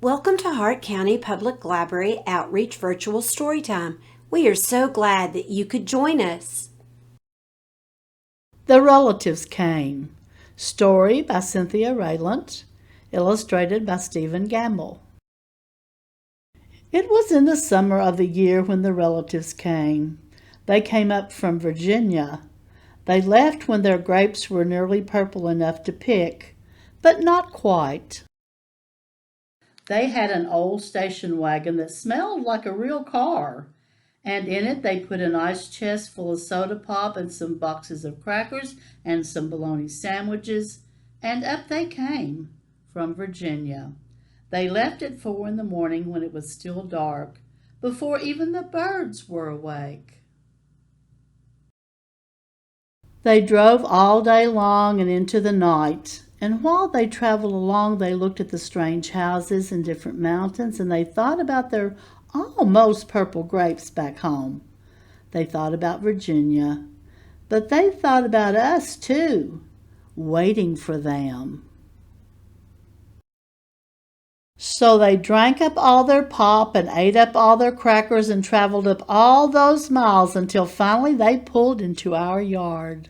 Welcome to Hart County Public Library Outreach Virtual Storytime. We are so glad that you could join us. The Relatives Came. Story by Cynthia Rylant. Illustrated by Grammell. It was in the summer of the year when the relatives came. They came up from Virginia. They left when their grapes were nearly purple enough to pick, but not quite. They had an old station wagon that smelled like a real car, and in it they put an ice chest full of soda pop and some boxes of crackers and some bologna sandwiches, and up they came from Virginia. They left at 4 in the morning when it was still dark, before even the birds were awake. They drove all day long and into the night. And while they traveled along, they looked at the strange houses and different mountains, and they thought about their almost purple grapes back home. They thought about Virginia, but they thought about us too, waiting for them. So they drank up all their pop and ate up all their crackers and traveled up all those miles until finally they pulled into our yard.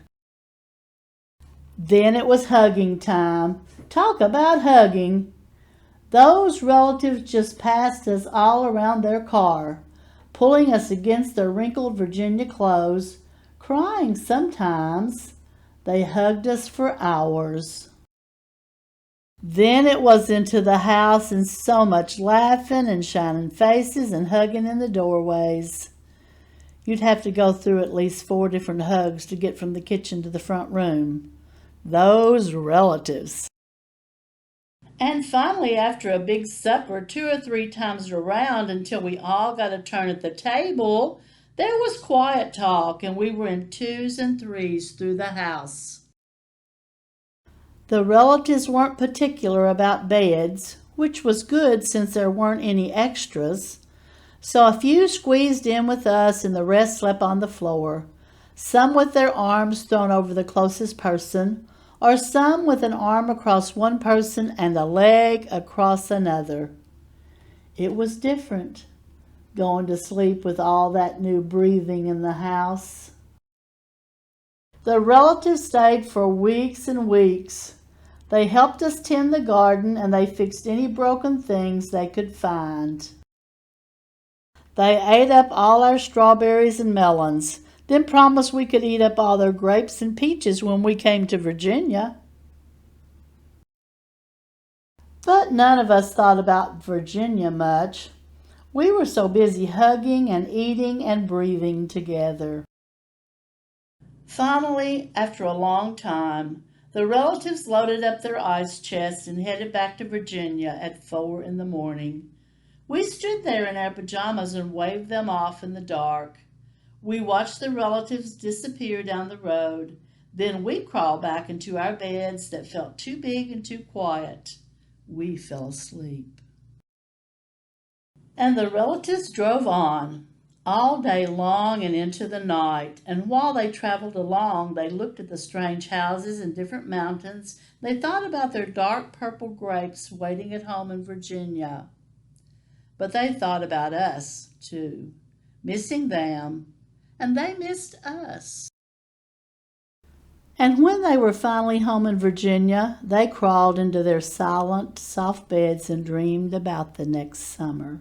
Then it was hugging time. Talk about hugging. Those relatives just passed us all around their car, pulling us against their wrinkled Virginia clothes, crying sometimes. They hugged us for hours. Then it was into the house and so much laughing and shining faces and hugging in the doorways. You'd have to go through at least 4 different hugs to get from the kitchen to the front room. Those relatives. And finally, after a big supper 2 or 3 times around until we all got a turn at the table, there was quiet talk and we were in 2s and 3s through the house. The relatives weren't particular about beds, which was good since there weren't any extras. So a few squeezed in with us and the rest slept on the floor, some with their arms thrown over the closest person, or some with an arm across one person and a leg across another. It was different, going to sleep with all that new breathing in the house. The relatives stayed for weeks and weeks. They helped us tend the garden and they fixed any broken things they could find. They ate up all our strawberries and melons, then promised we could eat up all their grapes and peaches when we came to Virginia. But none of us thought about Virginia much. We were so busy hugging and eating and breathing together. Finally, after a long time, the relatives loaded up their ice chests and headed back to Virginia at 4 in the morning. We stood there in our pajamas and waved them off in the dark. We watched the relatives disappear down the road. Then we crawled back into our beds that felt too big and too quiet. We fell asleep. And the relatives drove on, all day long and into the night. And while they traveled along, they looked at the strange houses and different mountains. They thought about their dark purple grapes waiting at home in Virginia. But they thought about us, too, missing them. And they missed us. And when they were finally home in Virginia, they crawled into their silent, soft beds and dreamed about the next summer.